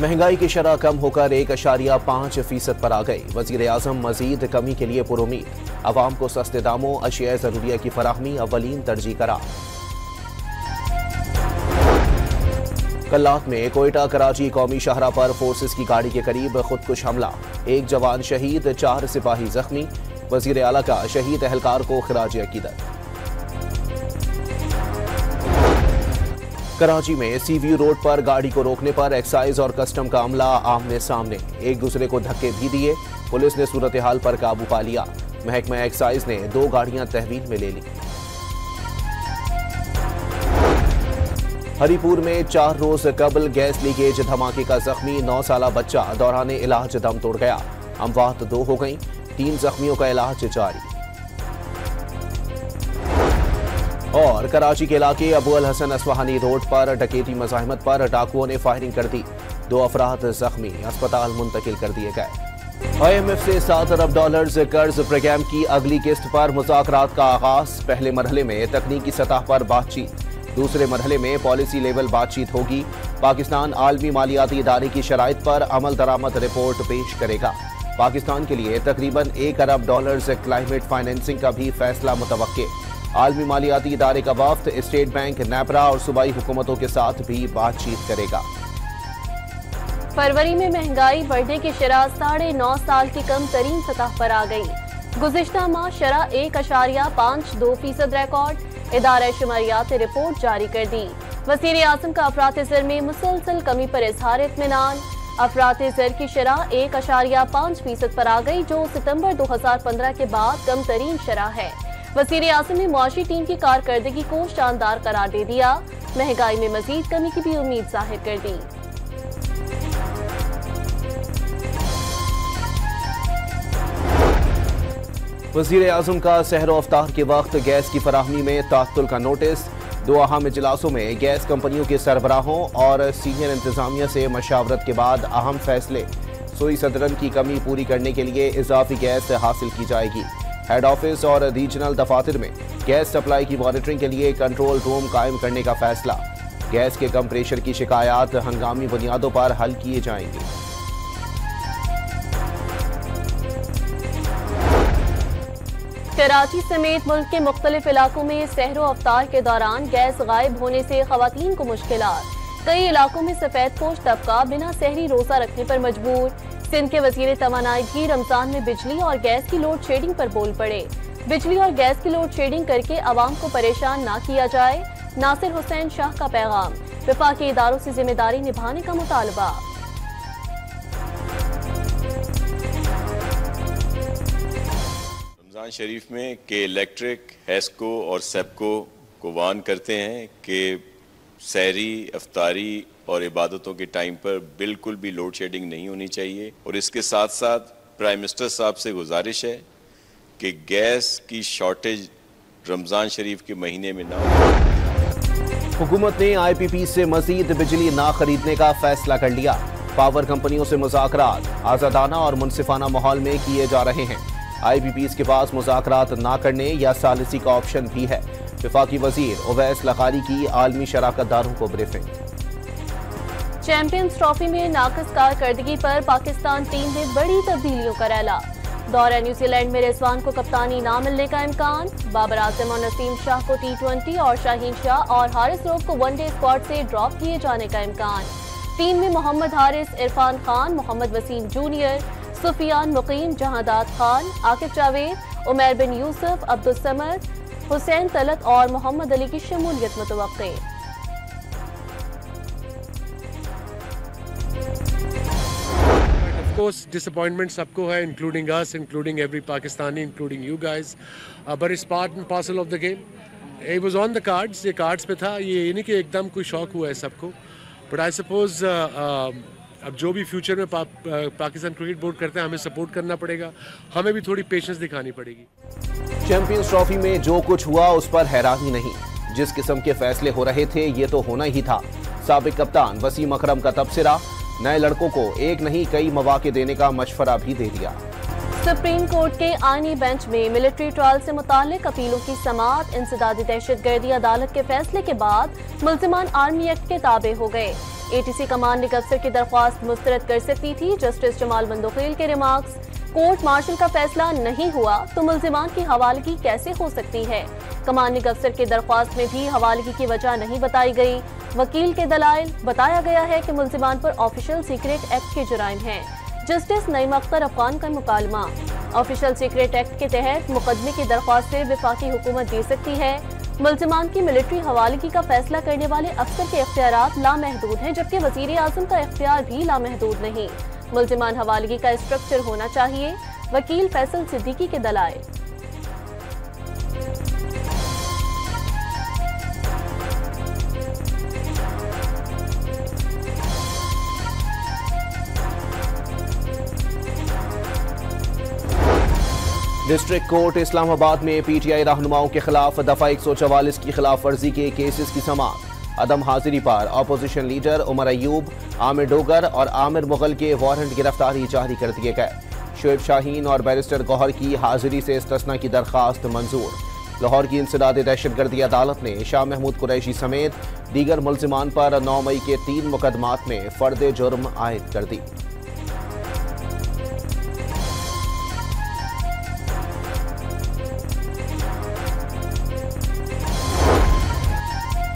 महंगाई की शरह कम होकर 1.5% पर आ गई। वज़ीर-ए-आज़म मजीद कमी के लिए पुरुमीद। अवाम को सस्ते दामों अशिया ज़रूरिया की फराहमी अव्वलीन तरजीह करार। कल्लात में कोयटा कराची कौमी शाहरा पर फोर्सेस की गाड़ी के करीब खुदकुश हमला। 1 जवान शहीद, 4 सिपाही जख्मी। वज़ीर आला का शहीद एहलकार को खिराज अकीदत। कराची में सीव्यू रोड पर गाड़ी को रोकने पर एक्साइज और कस्टम का अमला आमने सामने, एक दूसरे को धक्के भी दिए। पुलिस ने सूरत हाल पर काबू पा लिया। महकमा एक्साइज ने 2 गाड़ियां तहवील में ले ली। हरीपुर में 4 रोज कबल गैस लीकेज धमाके का जख्मी 9 साला बच्चा दौरान इलाज दम तोड़ गया। अमवात 2 हो गई, 3 जख्मियों का इलाज जारी। और कराची के इलाके अबू अल हसन अस्फहानी रोड पर डकैती मज़ाहमत पर डाकुओं ने फायरिंग कर दी। 2 अफराद जख्मी, अस्पताल मुंतकिल कर दिए गए। IMF से $7 अरब कर्ज प्रोग्राम की अगली किस्त पर मुज़ाकरात का आगाज। पहले मरहले में तकनीकी सतह पर बातचीत, दूसरे मरहले में पॉलिसी लेवल बातचीत होगी। पाकिस्तान आलमी मालियाती इदारे की शराइत पर अमल दरामद रिपोर्ट पेश करेगा। पाकिस्तान के लिए तकरीबन $1 अरब क्लाइमेट फाइनेंसिंग का भी फैसला मुतवक्के। आलमी मालियाती इदारे का वफ्द स्टेट बैंक, नेपरा और सूबाई हुकूमतों के साथ भी बातचीत करेगा। फरवरी में महंगाई बढ़ने की शरह 9.5 साल की कम तरीन सतह पर आ गई। गुज़िश्ता माह शरह 1.52% रिकॉर्ड। इदारा शुमारियात ने रिपोर्ट जारी कर दी। वज़ीर आज़म का अफरात ज़र में मुसलसल कमी पर इज़हार इत्मीनान। अफरात ज़र की शरह 1.5% पर आ गई, जो सितंबर 2015 के बाद कम तरीन शरह है। वज़ीर आज़म ने मुआशी टीम की कारकर्दगी को शानदार करार दे दिया। महंगाई में मजीद कमी की भी उम्मीद जाहिर कर दी। वज़ीर आज़म का सहर अफ्तार के वक्त गैस की फराहमी में ताअत्तुल का नोटिस। 2 अहम इजलासों में गैस कंपनियों के सरबराहों और सीनियर इंतजामिया से मशावरत के बाद अहम फैसले। सुई सदरन की कमी पूरी करने के लिए इजाफी गैस हासिल की जाएगी। हेड ऑफिस और रीजनल दफातर में गैस सप्लाई की मॉनिटरिंग के लिए कंट्रोल रूम कायम करने का फैसला। गैस के कम प्रेशर की शिकायत हंगामी बुनियादों पर हल किए जाएंगे। कराची समेत मुल्क के मुख्तलिफ इलाकों में सहरो अफ्तार के दौरान गैस गायब होने से खवातीन को मुश्किलात। कई इलाकों में सफेदपोश तबका बिना सहरी रोजा रखने पर मजबूर। सिंध के वजीर तवानाई भी रमजान में बिजली और गैस की लोड शेडिंग पर बोल पड़े। बिजली और गैस की लोड शेडिंग करके आवाम को परेशान ना किया जाए। नासिर हुसैन शाह का पैगाम। वफाकी इदारों से जिम्मेदारी निभाने का मुतालबा। रमजान शरीफ में के इलेक्ट्रिक, हेस्को और सेप्को को वार्न करते हैं कि सहरी, अफ्तारी और इबादतों के टाइम पर बिल्कुल भी लोड शेडिंग नहीं होनी चाहिए। और इसके साथ साथ प्राइम मिनिस्टर साहब से गुजारिश है कि गैस की शॉर्टेज रमज़ान शरीफ के महीने में ना हो। हुकूमत ने IPP से मजीद बिजली ना खरीदने का फैसला कर लिया। पावर कंपनियों से मुज़ाकरात आज़ादाना और मुनसिफाना माहौल में किए जा रहे हैं। IPPs के पास मुज़ाकरात ना करने या सालिसी का ऑप्शन भी है। वफाकी वजीर उवैस लखारी की आलमी शराकत दारों को ब्रीफिंग। चैंपियंस ट्रॉफी में नाक़िस कारकर्दगी पर पाकिस्तान टीम में बड़ी तब्दीलियों का रैला। दौरा न्यूजीलैंड में रिजवान को कप्तानी ना मिलने का इम्कान। बाबर आजम और नसीम शाह को T20 और शाहीन शाह और हारिस रऊफ को वनडे स्क्वाड से ड्रॉप किए जाने का इम्कान। टीम में मोहम्मद हारिस, इरफान खान, मोहम्मद वसीम जूनियर, सुफियान मुकीम, जहादात खान, आकिब जावेद, उमैर बिन यूसुफ, अब्दुल समद, हुसैन तलत और मोहम्मद अली की शमूलियत मुतवक्के। Of course, disappointment सबको है, including us, including every Pakistani, including you guys. But it's part and parcel of the game. It was on the cards. ये cards पे था. ये नहीं कि एकदम कोई शौक हुआ है सबको. But I suppose अब जो भी फ्यूचर में पाकिस्तान क्रिकेट बोर्ड करते हैं हमें सपोर्ट करना पड़ेगा। हमें भी थोड़ी पेशेंस दिखानी पड़ेगी। चैंपियंस ट्रॉफी में जो कुछ हुआ उस पर हैरानी नहीं। जिस किस्म के फैसले हो रहे थे ये तो होना ही था। साबिक कप्तान वसीम अकरम का तबसरा, नए लड़कों को एक नहीं कई मौके देने का मशवरा भी दे दिया। सुप्रीम कोर्ट के आईनी बेंच में मिलिट्री ट्रायल से मुताल्लिक अपीलों की समाअत। इंसदादी दहशतगर्दी अदालत के फैसले के बाद मुल्जिमान आर्मी एक्ट के ताबे हो गए। एटीसी कमान निगम अफसर की दरख्वास्त मुस्तरद कर सकती थी। जस्टिस जमाल मंदोखेल के रिमार्क्स, कोर्ट मार्शल का फैसला नहीं हुआ तो मुल्जिमान की हवालगी कैसे हो सकती है। कमान निगम अफसर की दरख्वास्त में भी हवालगी की वजह नहीं बताई गई। वकील के दलाइल, बताया गया है कि मुल्जिमान पर ऑफिशियल सीक्रेट एक्ट के जुराइम हैं। जस्टिस नईम अख्तर अफगान का मुकालमा, ऑफिशियल सीक्रेट एक्ट के तहत मुकदमे की दरख्वास्त से वफाकी हुकूमत दे सकती है। मुल्जिमान की मिलिट्री हवालगी का फैसला करने वाले अफसर के इख्तियारात लामहदूद हैं, जबकि वजीर आजम का इख्तियार भी लामहदूद नहीं। मुल्जिमान हवालगी का स्ट्रक्चर होना चाहिए। वकील फैसल सिद्दीकी के दलाइल। डिस्ट्रिक्ट कोर्ट इस्लामाबाद में पीटीआई रहनुमाओं के खिलाफ दफा 144 की खिलाफ वर्जी के केसेस की समाअत। अदम हाजिरी पर अपोजिशन लीडर उमर अयूब, आमिर डोगर और आमिर मुगल के वारंट गिरफ्तारी जारी कर दिए गए। शोएब शाहीन और बैरिस्टर गौहर की हाजिरी से इस्तिस्ना की दरखास्त मंजूर। लाहौर की इंसदादी दहशतगर्दी अदालत ने शाह महमूद कुरैशी समेत दीगर मुल्जिमान पर 9 मई के 3 मुकदमात में फर्द जुर्म आयद कर दी।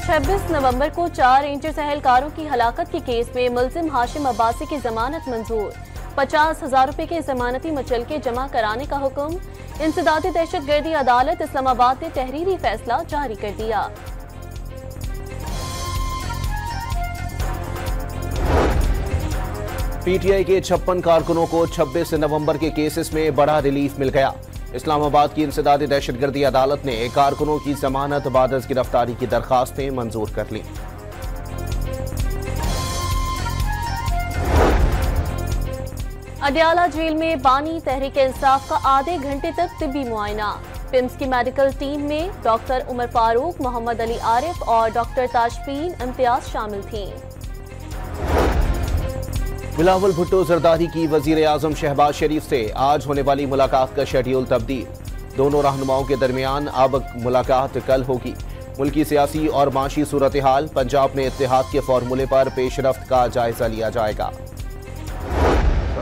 26 नवंबर को 4 इंटर सहलकारों की हलाकत के केस में मुल्जिम हाशिम अब्बासी की जमानत मंजूर। 50,000 रुपए के जमानती मचलके जमा कराने का हुक्म। इंसदादी दहशतगर्दी अदालत इस्लामाबाद ने तहरीरी फैसला जारी कर दिया। पीटीआई के 56 कारकुनों को 26 नवंबर के केसेस में बड़ा रिलीफ मिल गया। इस्लामाबाद की इंसदादी दहशतगर्दी अदालत ने कारकुनों की जमानत बाद गिरफ्तारी की दरखास्तें मंजूर कर लीं। अडयाला जेल में बानी तहरीक इंसाफ का आधे घंटे तक तिब्बी मुआयना। पिम्स की मेडिकल टीम में डॉक्टर उमर फारूक, मोहम्मद अली आरिफ और डॉक्टर ताजफीन इम्तियाज शामिल थीं। बिलावल भुट्टो जरदारी की वजीर आजम शहबाज शरीफ से आज होने वाली मुलाकात का शेड्यूल तब्दील। दोनों रहनुमाओं के दरमियान अब मुलाकात कल होगी। मुल्की सियासी और माशी सूरत हाल, पंजाब में इत्तेहाद के फार्मूले पर पेशरफ्त का जायजा लिया जाएगा।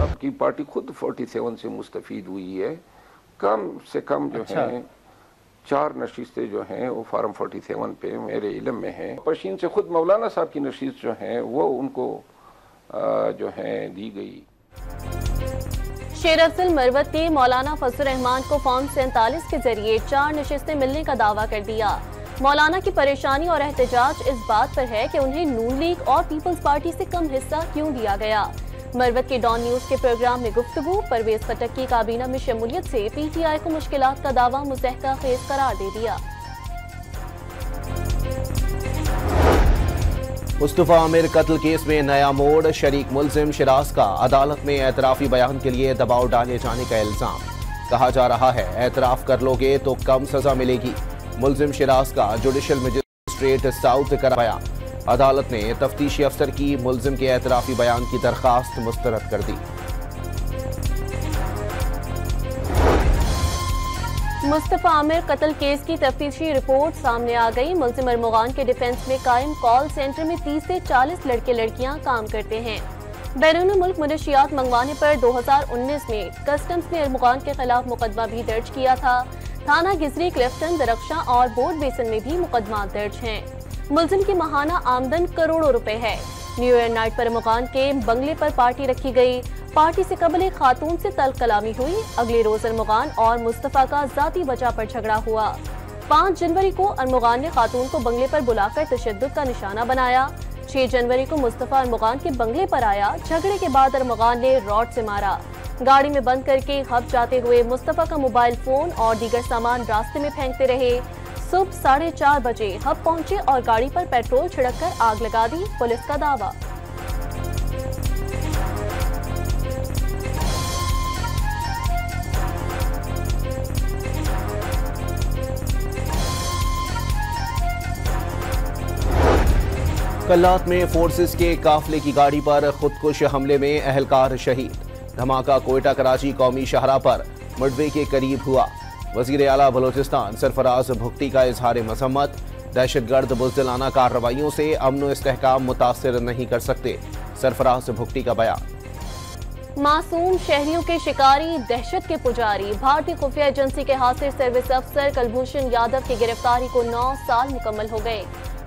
आपकी पार्टी खुद 47 से मुस्तफीद हुई है। कम से कम जो है 4 नशीस्तें जो हैं वो फार्म 47 पे मेरे इल्म में हैं। पशीन से खुद मौलाना साहब की नशीस्त जो है वो उनको जो है दी गई। शेर अफजल मरवत के मौलाना फजल रहमान को फॉर्म 47 के जरिए 4 नशिस्तें मिलने का दावा कर दिया। मौलाना की परेशानी और एहतजाज इस बात पर है कि उन्हें नून लीग और पीपल्स पार्टी से कम हिस्सा क्यों दिया गया। मरवत के डॉन न्यूज के प्रोग्राम में गुफ्तगू। परवेज खटक की काबीना में शमूलियत से पीटीआई को मुश्किलात का दावा मुस्तहका खेज करार दे दिया। मुस्तफा आमिर कत्ल केस में नया मोड़। शरीक मुल्जिम शिराज का अदालत में एतराफी बयान के लिए दबाव डाले जाने का इल्जाम। कहा जा रहा है एतराफ कर लोगे तो कम सजा मिलेगी। मुल्जिम शिराज का जुडिशल मजिस्ट्रेट साउथ कराया। अदालत ने तफ्तीशी अफसर की मुल्जिम के एतराफी बयान की दरखास्त मुस्तरद कर दी। मुस्तफा आमिर कत्ल केस की तफ्तीशी रिपोर्ट सामने आ गई। मुल्जिम अरमुगान के डिफेंस में कायम कॉल सेंटर में 30 से 40 लड़के लड़कियां काम करते हैं। बैरून मुल्क मुनशियात मंगवाने पर 2019 में कस्टम्स ने अरमुगान के खिलाफ मुकदमा भी दर्ज किया था। थाना गिजरी, क्लिफ्टन, दरख्शा और बोर्ड बेसन में भी मुकदमा दर्ज हैं। मुल्जिम की माहाना आमदन करोड़ों रुपए है। न्यू ईयर नाइट पर अरमुगान के बंगले पर पार्टी रखी गई। पार्टी से कबल एक खातून से तल्ख कलामी हुई। अगले रोज अरमुगान और मुस्तफा का जाती वजह पर झगड़ा हुआ। 5 जनवरी को अरमुगान ने खातून को बंगले पर बुलाकर तशद्दुद का निशाना बनाया। 6 जनवरी को मुस्तफा अरमुगान के बंगले पर आया। झगड़े के बाद अरमुगान ने रॉड से मारा। गाड़ी में बंद करके हब जाते हुए मुस्तफा का मोबाइल फोन और दीगर सामान रास्ते में फेंकते रहे। सुबह 4:30 बजे हब पहुंचे और गाड़ी पर पेट्रोल छिड़ककर आग लगा दी। पुलिस का दावा। कल्लात में फोर्सेस के काफिले की गाड़ी पर खुदकुश हमले में अहलकार शहीद। धमाका कोयटा कराची कौमी शाहराह पर मिडवे के करीब हुआ। वजीर आला बलोचिस्तान सरफराज भुगटी का इजहार मजम्मत। दहशतगर्द बुज़दिलाना कार्रवाइयों से अमन व इस्तेहकाम मुतासिर नहीं कर सकते, सरफराज भुट्टी का बयान। मासूम शहरियों के शिकारी, दहशत के पुजारी, भारतीय खुफिया एजेंसी के हासिल सर्विस अफसर कुलभूषण यादव की गिरफ्तारी को 9 साल मुकम्मल हो गए।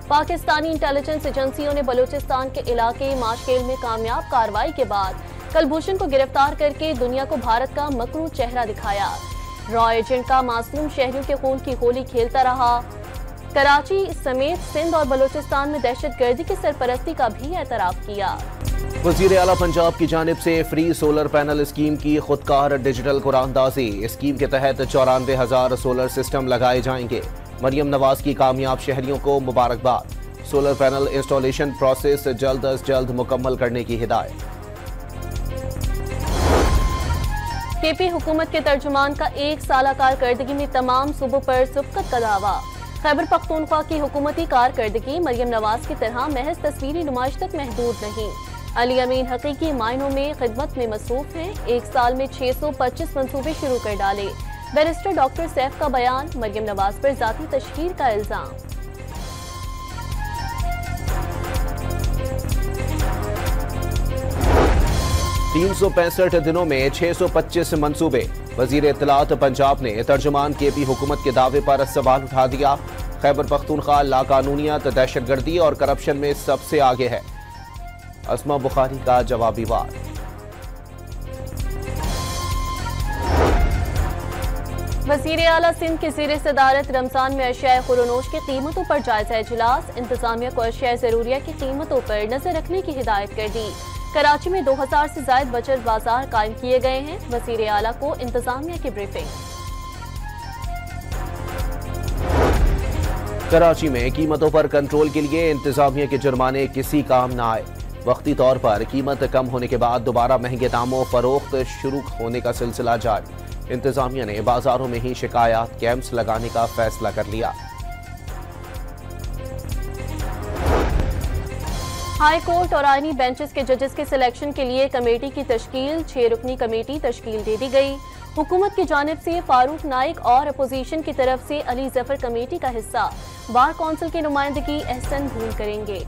पाकिस्तानी इंटेलिजेंस एजेंसियों ने बलूचिस्तान के इलाके माशकेल में कामयाब कार्रवाई के बाद कुलभूषण को गिरफ्तार करके दुनिया को भारत का मकरू चेहरा दिखाया। रॉ एजेंट का मासूम शहरियों के खून की होली खेलता रहा। कराची समेत सिंध और बलूचिस्तान में दहशतगर्दी की सरपरस्ती का भी एतराफ किया। वज़ीर आला पंजाब की जानिब से फ्री सोलर पैनल स्कीम की खुदकार डिजिटल कुरानदाजी। स्कीम के तहत 94,000 सोलर सिस्टम लगाए जाएंगे। मरियम नवाज की कामयाब शहरियों को मुबारकबाद। सोलर पैनल इंस्टॉलेशन प्रोसेस जल्द अज जल्द मुकम्मल करने की हिदायत। केपी हुकूमत के तर्जुमान का 1 साला कारकर्दगी में तमाम सूबों पर सबकत का दावा। खैबर पख्तूनख्वा की हुकूमती कारकर्दगी मरियम नवाज की तरह महज तस्वीरी नुमाइश तक महदूद नहीं। अली अमीन हकीकी मायनों में खिदमत में मसरूफ हैं। 1 साल में 625 मंसूबे शुरू कर डाले। बैरिस्टर डॉक्टर सैफ का बयान, मरियम नवाज पर जाती तशहीर का इल्जाम। $365 दिनों में 625 मंसूबे। वजीर इत्तलात पंजाब ने तर्जुमान केपी हुकूमत के दावे पर सवाल उठा दिया। खैबर पख्तूनख्वा लाकानूनियत, दहशतगर्दी और करप्शन में सबसे आगे है। अस्मा बुखारी का जवाबी वार। वज़ीर आला सिंध की ज़ेर सदारत रमजान में अशिया खुरोनोश की कीमतों पर जायजा इजलास। इंतजामिया को अशिया ज़रूरिया की कीमतों पर नजर रखने की हिदायत कर दी। कराची में 2000 से ज्यादा बचत बाजार कायम किए गए हैं। वज़ीर आला को इंतजामिया की ब्रीफिंग। कराची में कीमतों पर कंट्रोल के लिए इंतजामिया के जुर्माने किसी काम न आए। वक्ती तौर पर कीमत कम होने के बाद दोबारा महंगे दामों फरोख्त शुरू होने का सिलसिला जारी। इंतजामिया ने बाजारों में ही शिकायत कैंप्स लगाने का फैसला कर लिया। हाई कोर्ट और आईनी बेंचेस के जजेस के सिलेक्शन के लिए कमेटी की तश्कील। 6 रुकनी कमेटी तश्कील दे दी गई। हुकूमत की जानिब से फारूक नाइक और अपोजिशन की तरफ से अली जफर कमेटी का हिस्सा। बार कौंसिल की नुमाइंदगी एहसन भूल करेंगे।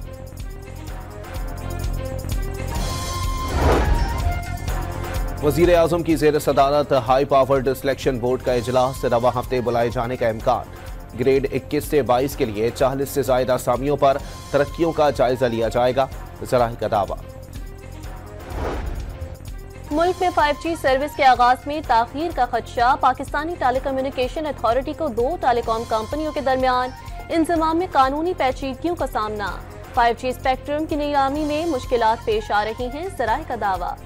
वज़ीर आज़म की ज़ेर सदारत हाई पावर्ड सिलेक्शन बोर्ड का इजलास रवा हफ्ते बुलाए जाने का इम्कान। ग्रेड 21 से 22 के लिए 40 से ज्यादा असामियों पर तरक्कियों का जायजा लिया जाएगा। ज़राही का दावा। मुल्क में 5G सर्विस के आगाज में ताखीर का खदशा। पाकिस्तानी टेलीकम्युनिकेशन अथॉरिटी को 2 टेलीकॉम कंपनियों के दरमियान इंतजाम में कानूनी पेचीदगियों का सामना। 5G स्पेक्ट्रम की नीलामी में मुश्किलात पेश आ रही हैं। ज़राही का दावा।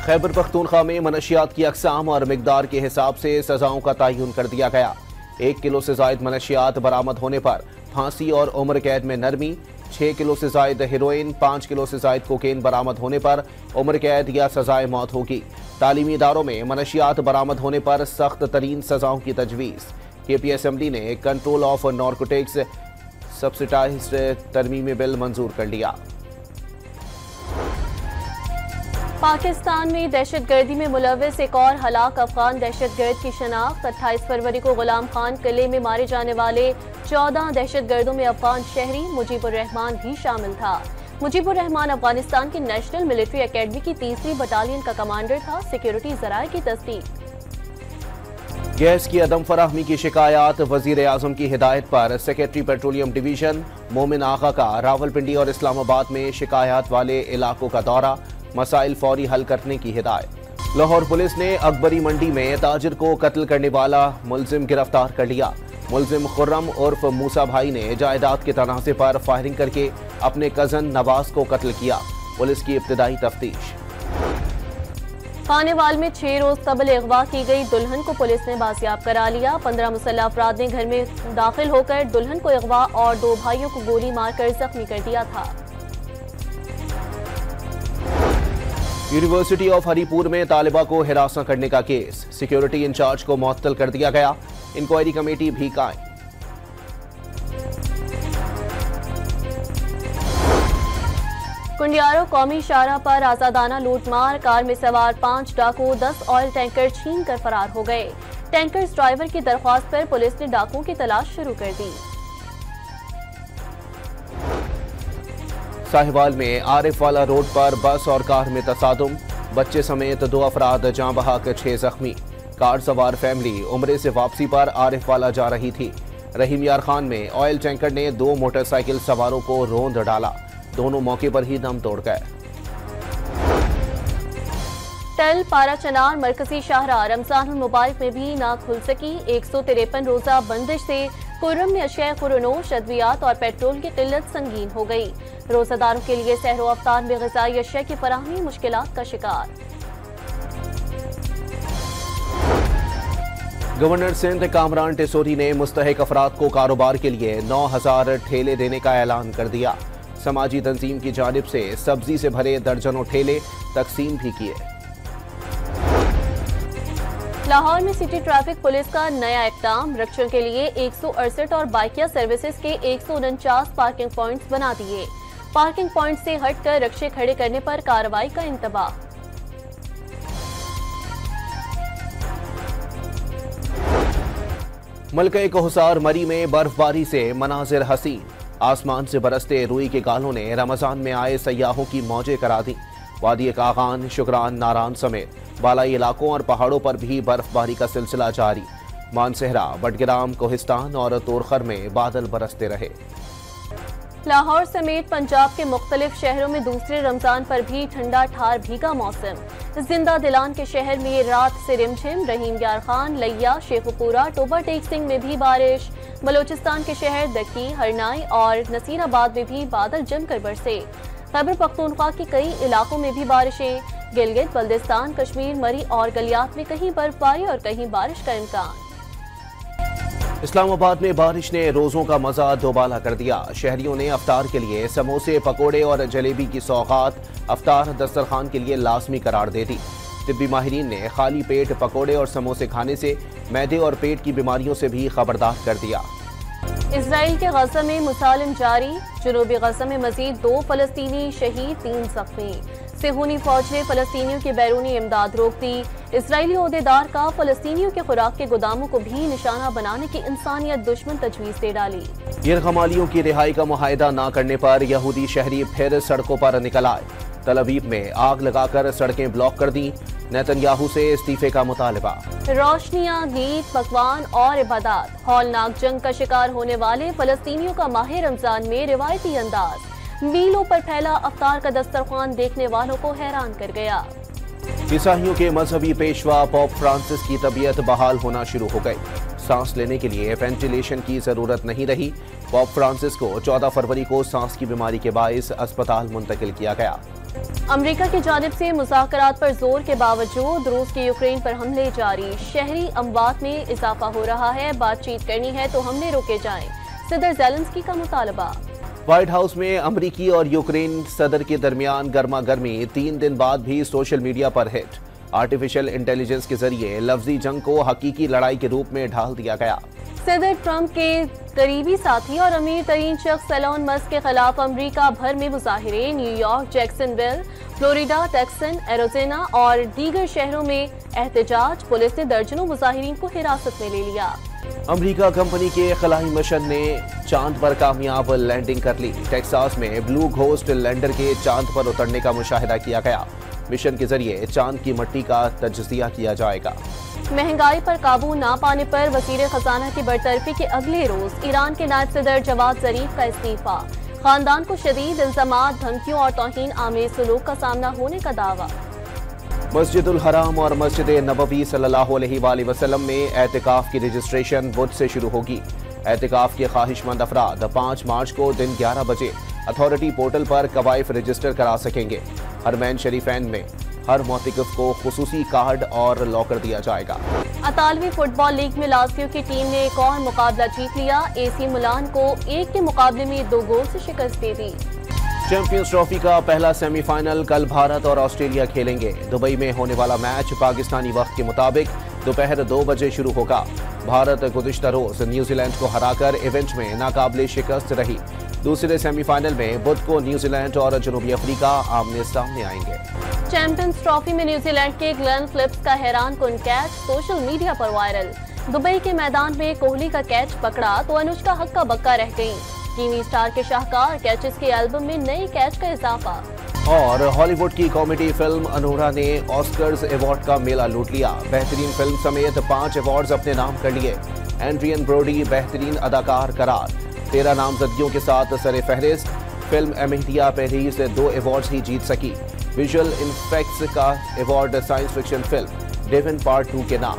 खैबर पख्तूनख्वा में मनशियात की अक़साम और मिकदार के हिसाब से सजाओं का तयन कर दिया गया। 1 किलो से जायद मनशियात बरामद होने पर फांसी और उम्र कैद में नरमी। 6 किलो से जायद हेरोइन, 5 किलो से जायद कोकेन बरामद होने पर उम्र कैद या सजाए मौत होगी। तालीमी इदारों में मनशियात बरामद होने पर सख्त तरीन सजाओं की तजवीज़। केपी असम्बली ने कंट्रोल ऑफ नारकोटिक्स सब्सिडाइज्ड तरमीमी बिल मंजूर कर लिया। पाकिस्तान में दहशतगर्दी में मुलव्वस एक और हलाक अफगान दहशतगर्द की शनाख्त। 28 फरवरी को गुलाम खान किले में मारे जाने वाले 14 दहशतगर्दों में अफगान शहरी मुजीबुर रहमान भी शामिल था। मुजीबुर रहमान अफगानिस्तान की नेशनल मिलिट्री एकेडमी की 3री बटालियन का कमांडर था। सिक्योरिटी ज़राए की तस्दीक। गैस की अदम फराहमी की शिकायत। वजीर आजम की हिदायत पर सेक्रेटरी पेट्रोलियम डिवीजन मोमिन आगा का रावलपिंडी और इस्लामाबाद में शिकायत वाले इलाकों का दौरा। मसाइल फौरी हल करने की हिदायत। लाहौर पुलिस ने अकबरी मंडी में ताजिर को कत्ल करने वाला मुलजिम गिरफ्तार कर लिया। मुलजिम खुर्रम उर्फ मूसा भाई ने जायदाद के तनाज़े पर फायरिंग करके अपने कजन नवाज को कत्ल किया। पुलिस की इब्तिदाई तफ्तीश। खानेवाल में 6 रोज कबल अगवा की गई दुल्हन को पुलिस ने बाजियाब करा लिया। 15 मुसल्लह अफराद ने घर में दाखिल होकर दुल्हन को अगवा और 2 भाइयों को गोली मारकर जख्मी कर दिया था। यूनिवर्सिटी ऑफ हरीपुर में तालिबा को हिरासत करने का केस। सिक्योरिटी इंचार्ज को मुअत्तल कर दिया गया। इंक्वायरी कमेटी भी कायम। कुंडियारो कौमी शाहराह पर आजादाना लूटमार। कार में सवार 5 डाकू 10 ऑयल टैंकर छीन कर फरार हो गए। टैंकर्स ड्राइवर की दरख्वास्त पर पुलिस ने डाकुओं की तलाश शुरू कर दी। साहिवाल में आरिफ वाला रोड पर बस और कार में तसादुम, बच्चे समेत 2 अफराद जाँ बहक 6 जख्मी। कार सवार फैमिली उम्रे से वापसी पर आरिफ वाला जा रही थी। रहीम यार खान में ऑयल टैंकर ने 2 मोटरसाइकिल सवारों को रोंद डाला, दोनों मौके पर ही दम तोड़ गए। टल पारा चनार मरकजी शाहरा रमजान मुबारक में भी ना खुल सकी। 153 रोजा बंदिश से कुर्रम में अशिया खुरनोश, अद्वियात और पेट्रोल की किल्लत संगीन हो गई। रोजादारों के लिए सहरो अफ्तार में ग़िज़ाई अशिया की फराहमी मुश्किलात का शिकार। गवर्नर सिंध कामरान टेसोरी ने मुस्तहिक अफराद को कारोबार के लिए 9000 ठेले देने का ऐलान कर दिया। समाजी तंजीम की जानिब से सब्जी से भरे दर्जनों ठेले तकसीम भी किए। लाहौर में सिटी ट्रैफिक पुलिस का नया इक़दाम, रक्षण के लिए 168 और बाइकिया सर्विसेज के 149 पार्किंग पॉइंट्स बना दिए। पार्किंग पॉइंट से हटकर रक्षे खड़े करने पर कार्रवाई का इंतबाह। मलके कोहसार मरी में बर्फबारी से मनाजिर हसीन, आसमान से बरसते रुई के गालों ने रमजान में आए सयाहों की मौजें करा दी। वादी कागान, शुक्रान, नारान समेत बालाई इलाकों और पहाड़ों पर भी बर्फबारी का सिलसिला जारी। मानसेहरा, बडग्राम, कोहिस्तान और तोरखर में बादल बरसते रहे। लाहौर समेत पंजाब के मुख्तलिफ शहरों में दूसरे रमजान पर भी ठंडा ठार भीगा मौसम। जिंदा दिलान के शहर में रात से रिमझिम, रहीम यार खान, लैया, शेखुपुरा, टोबा टेक सिंह में भी बारिश। बलोचिस्तान के शहर दकी, हरनाई और नसीराबाद में भी बादल जमकर बरसे। खैबर पख्तूनख्वा के कई इलाकों में भी बारिशें। गिलगित, बल्दिस्तान, कश्मीर, मरी और गलियात में कहीं बर्फबारी और कहीं बारिश का इम्कान। इस्लामाबाद में बारिश ने रोजों का मजा दोबाला कर दिया। शहरियों ने अफ्तार के लिए समोसे, पकोड़े और जलेबी की सौगात अफ्तार दस्तरखान के लिए लाजमी करार दे दी। तिब्बी माहिरीन ने खाली पेट पकोड़े और समोसे खाने से मैदे और पेट की बीमारियों से भी खबरदार कर दिया। इसराइल के गजा में मुसालिम जारी, जनूबी गजा में मजीद 2 फलस्तीनी शहीद, 3 जख्मी। सेहूनी फौज ने फलस्तीनियों की बैरूनी इमदाद रोक दी। इसराइली ओहदेदार का फलस्तीनियों के खुराक के गोदामों को भी निशाना बनाने की इंसानियत दुश्मन तजवीज दे डाली। यरगमालियों की रिहाई का मुआहदा न करने पर यहूदी शहरी फिर सड़कों पर निकल आए। तल अवीव में आग लगाकर सड़कें ब्लॉक कर दी। नेतन्याहू से इस्तीफे का मुतालबा। रोशनियां, गीत, पकवान और इबादत। हौलनाक जंग का शिकार होने वाले फलस्तीनियों का माह रमजान में रिवायती अंदाज। मीलों पर फैला अफ्तार का दस्तरखान देखने वालों को हैरान कर गया। ईसाइयों के मजहबी पेशवा पोप फ्रांसिस की तबीयत बहाल होना शुरू हो गई। सांस लेने के लिए वेंटिलेशन की जरूरत नहीं रही। पोप फ्रांसिस को 14 फरवरी को सांस की बीमारी के बायस अस्पताल मुंतकिल किया गया। अमेरिका की जानिब से मुज़ाकरात पर जोर के बावजूद रूस की यूक्रेन पर हमले जारी। शहरी अमवात में इजाफा हो रहा है, बातचीत करनी है तो हमले रोके जाएं। सदर ज़ेलेंस्की का मुतालबा। व्हाइट हाउस में अमरीकी और यूक्रेन सदर के दरमियान गर्मा गर्मी 3 दिन बाद भी सोशल मीडिया पर हिट। आर्टिफिशियल इंटेलिजेंस के जरिए लफ्जी जंग को हकीकी लड़ाई के रूप में ढाल दिया गया। सदर ट्रंप के करीबी साथी और अमीर तरीन शख्स एलोन मस्क के खिलाफ अमेरिका भर में मुजाहिरे। New York, Jacksonville, Florida, Texan, Arizona और दीगर शहरों में एहतजाज। पुलिस ने दर्जनों मुजाहिरीन को हिरासत में ले लिया। अमेरिका कंपनी के खलाई मिशन ने चांद पर कामयाब लैंडिंग कर ली। टेक्सास में ब्लू घोस्ट लैंडर के चांद पर उतरने का मुशाहिदा किया गया। मिशन के जरिए चांद की मिट्टी का तजज़िया किया जाएगा। महंगाई पर काबू ना पाने पर वज़ीर खजाना की बरतरफी के अगले रोज ईरान के नायब सदर जवाद ज़रीफ का इस्तीफा। खानदान को शदीद इल्ज़ामात, धमकियों और तौहीन आमेज सलूक का सामना होने का दावा। मस्जिदुल हराम और मस्जिद नबवी सल्लल्लाहु अलैहि वसल्लम में एहतिकाफ की रजिस्ट्रेशन बुध से शुरू होगी। एहतिकाफ के ख्वाहिशमंद अफराद 5 मार्च को दिन 11 बजे अथॉरिटी पोर्टल पर कवाइफ रजिस्टर करा सकेंगे। हरमैन शरीफैन में हर मोतिकफ को खुसूसी कार्ड और लॉकर दिया जाएगा। अतालवी फुटबॉल लीग में लाज़ियो की टीम ने एक और मुकाबला जीत लिया। एसी मिलान को 1 के मुकाबले में 2 गोल से शिकस्त दे दी। चैंपियंस ट्रॉफी का पहला सेमीफाइनल कल भारत और ऑस्ट्रेलिया खेलेंगे। दुबई में होने वाला मैच पाकिस्तानी वक्त के मुताबिक दोपहर 2 बजे शुरू होगा। भारत गुज़िश्ता रोज न्यूजीलैंड को हराकर इवेंट में नाकाबिले शिकस्त रही। दूसरे सेमीफाइनल में बुध को न्यूजीलैंड और जनूबी अफ्रीका आमने सामने आएंगे। चैंपियंस ट्रॉफी में न्यूजीलैंड के ग्लेन फिलिप्स का हैरान कुन कैच सोशल मीडिया पर वायरल। दुबई के मैदान में कोहली का कैच पकड़ा तो अनुष्का हक्का बक्का रह गईं। टीवी स्टार के शाहकार कैचेस के एल्बम में नए कैच का इजाफा। और हॉलीवुड की कॉमेडी फिल्म अनोरा ने ऑस्कर्स अवार्ड का मेला लूट लिया। बेहतरीन फिल्म समेत 5 अवार्ड्स अपने नाम कर लिए। एड्रियन ब्रोडी बेहतरीन अदाकार करार। 13 नामजदगियों के साथ सरे फहरिस्त। फिल्म अमेहिया पहले से 2 अवार्ड्स ही जीत सकी। विजुअल इफेक्ट्स का अवार्ड साइंस फिक्शन फिल्म डेविन पार्ट 2 के नाम।